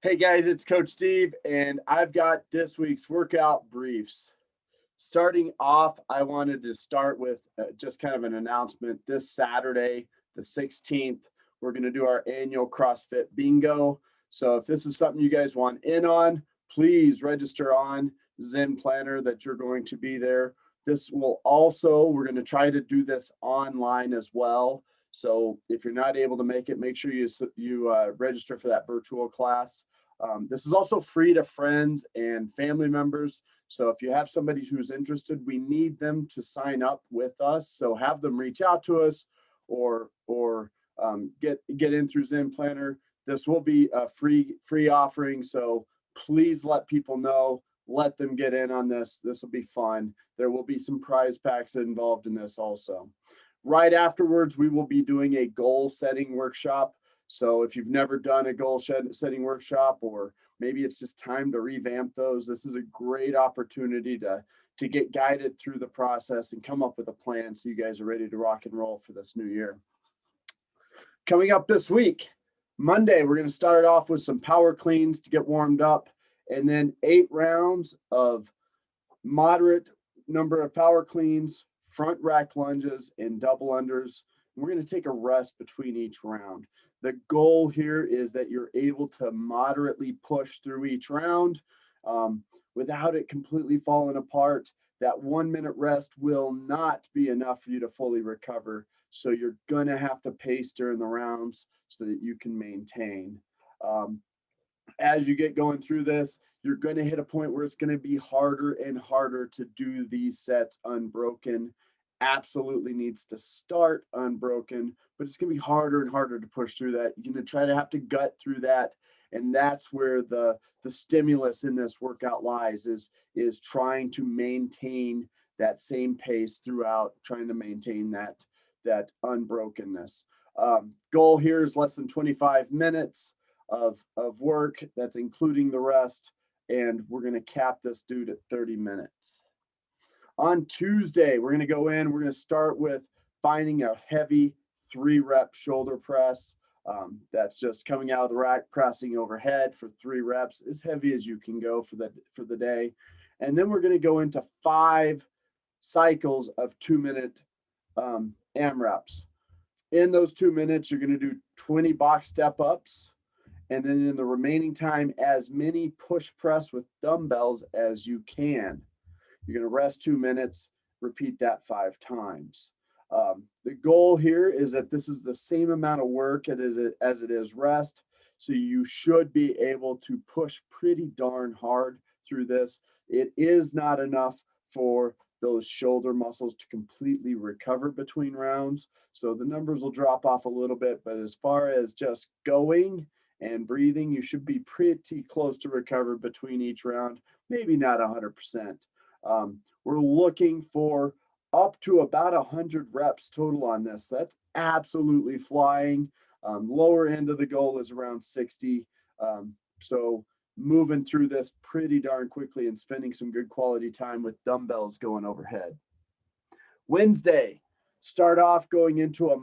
Hey guys, it's Coach Steve, and I've got this week's workout briefs. Starting off, I wanted to start with just kind of an announcement. This Saturday, the 16th, we're going to do our annual CrossFit Bingo. So if this is something you guys want in on, please register on Zen Planner that you're going to be there. This will also, we're going to try to do this online as well. So if you're not able to make it, make sure you register for that virtual class. This is also free to friends and family members. So if you have somebody who's interested, we need them to sign up with us. So have them reach out to us or get in through Zen Planner. This will be a free offering. So please let people know. Let them get in on this. This will be fun. There will be some prize packs involved in this also. Right afterwards, we will be doing a goal setting workshop. So if you've never done a goal setting workshop, or maybe it's just time to revamp those, this is a great opportunity to get guided through the process and come up with a plan so you guys are ready to rock and roll for this new year. Coming up this week, Monday, we're going to start off with some power cleans to get warmed up, and then 8 rounds of moderate number of power cleans, front rack lunges, and double unders. We're going to take a rest between each round. The goal here is that you're able to moderately push through each round without it completely falling apart. That 1 minute rest will not be enough for you to fully recover. So you're going to have to pace during the rounds so that you can maintain. As you get going through this, you're going to hit a point where it's going to be harder and harder to do these sets unbroken. Absolutely needs to start unbroken, but it's going to be harder and harder to push through that. You're going to try to have to gut through that. And that's where the stimulus in this workout lies, is trying to maintain that same pace throughout, trying to maintain that unbrokenness. Goal here is less than 25 minutes of work. That's including the rest. And we're going to cap this dude at 30 minutes. On Tuesday, we're going to go in, we're going to start with finding a heavy 3-rep shoulder press. That's just coming out of the rack, pressing overhead for 3 reps, as heavy as you can go for the day. And then we're going to go into 5 cycles of 2-minute AMRAPs. In those 2 minutes, you're going to do 20 box step ups. And then in the remaining time, as many push press with dumbbells as you can. You're going to rest 2 minutes, repeat that 5 times. The goal here is that this is the same amount of work as it is rest. So you should be able to push pretty darn hard through this. It is not enough for those shoulder muscles to completely recover between rounds. So the numbers will drop off a little bit, but as far as just going and breathing, you should be pretty close to recover between each round, maybe not 100%. We're looking for up to about 100 reps total on this. That's absolutely flying. Lower end of the goal is around 60. So moving through this pretty darn quickly and spending some good quality time with dumbbells going overhead. Wednesday, start off going into a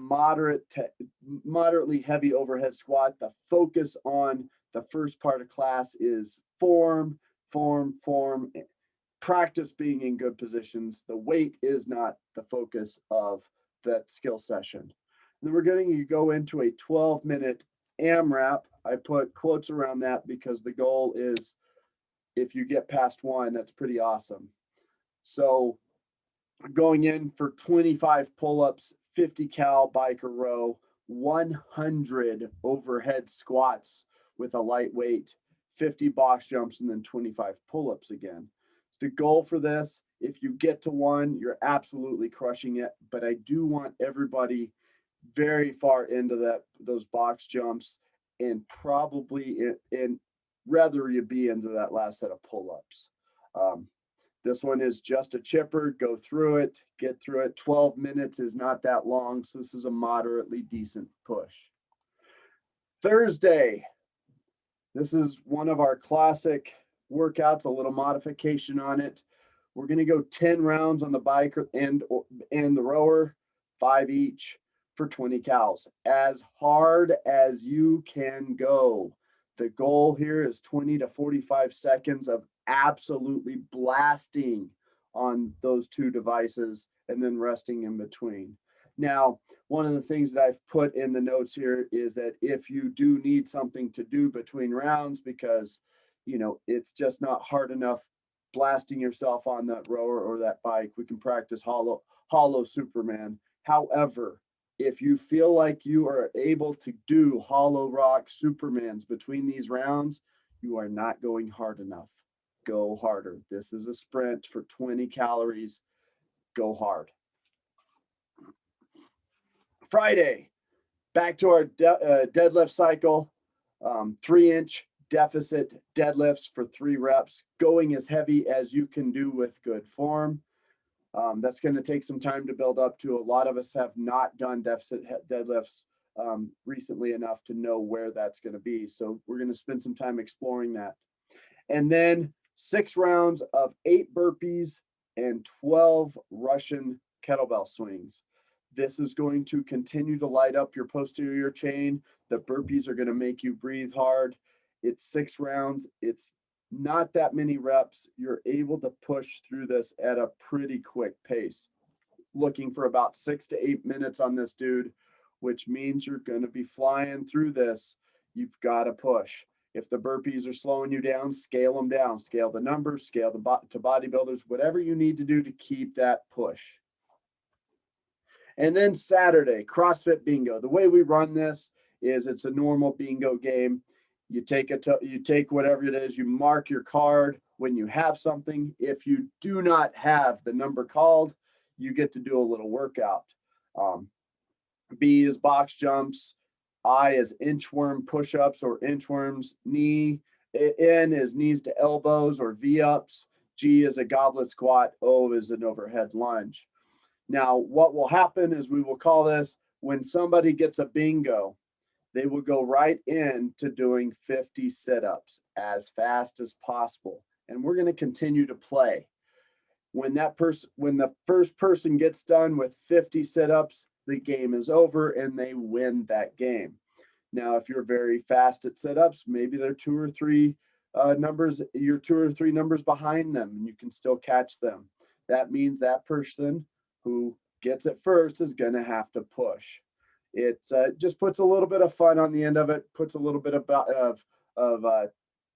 moderately heavy overhead squat. The focus on the first part of class is form, practice being in good positions. The weight is not the focus of that skill session. And then we're going to go into a 12-minute AMRAP. I put quotes around that because the goal is, if you get past 1, that's pretty awesome. So going in for 25 pull-ups, 50 cal bike or row, 100 overhead squats with a lightweight, 50 box jumps, and then 25 pull-ups again. The goal for this, if you get to 1, you're absolutely crushing it. But I do want everybody very far into those box jumps, and probably rather you be into that last set of pull-ups. This one is just a chipper. Go through it, get through it. 12 minutes is not that long, so this is a moderately decent push. Thursday, this is one of our classic workouts, a little modification on it. We're going to go 10 rounds on the bike and the rower, 5 each for 20 cals, as hard as you can go. The goal here is 20 to 45 seconds of absolutely blasting on those two devices and then resting in between. Now, one of the things that I've put in the notes here is that if you do need something to do between rounds because, it's just not hard enough blasting yourself on that rower or that bike, we can practice hollow Superman. However, if you feel like you are able to do hollow rock Supermans between these rounds, you are not going hard enough. Go harder. This is a sprint for 20 calories. Go hard. Friday, back to our deadlift cycle. 3-inch deficit deadlifts for 3 reps, going as heavy as you can do with good form. That's going to take some time to build up to. A lot of us have not done deficit deadlifts recently enough to know where that's going to be. So we're going to spend some time exploring that. And then 6 rounds of 8 burpees and 12 Russian kettlebell swings. This is going to continue to light up your posterior chain. The burpees are going to make you breathe hard. It's 6 rounds. It's not that many reps. You're able to push through this at a pretty quick pace. Looking for about 6 to 8 minutes on this, dude, which means you're going to be flying through this. You've got to push. If the burpees are slowing you down, scale them down. Scale the numbers, scale to bodybuilders, whatever you need to do to keep that push. And then Saturday, CrossFit Bingo. The way we run this is it's a normal bingo game. You take whatever it is, you mark your card when you have something. If you do not have the number called, you get to do a little workout. B is box jumps. I is inchworm push-ups or inchworms. N is knees to elbows or V-ups. G is a goblet squat. O is an overhead lunge. Now, what will happen is we will call this when somebody gets a bingo, they will go right into doing 50 sit-ups as fast as possible. And we're going to continue to play. When the first person gets done with 50 sit-ups, the game is over and they win that game. Now, if you're very fast at sit-ups, maybe they're 2 or 3 numbers, you're 2 or 3 numbers behind them and you can still catch them. That means that person who gets it first is going to have to push. It just puts a little bit of fun on the end of it, puts a little bit of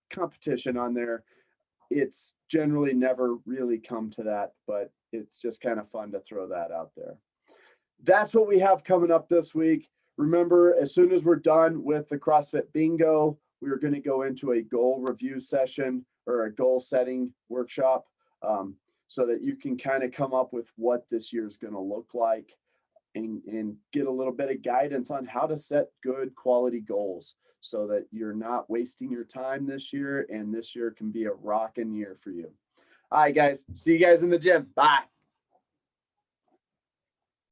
competition on there. It's generally never really come to that, but it's just kind of fun to throw that out there. That's what we have coming up this week. Remember, as soon as we're done with the CrossFit Bingo, we are going to go into a goal review session or a goal setting workshop so that you can kind of come up with what this year is going to look like and get a little bit of guidance on how to set good quality goals so that you're not wasting your time this year and this year can be a rocking year for you. All right, guys. See you guys in the gym. Bye.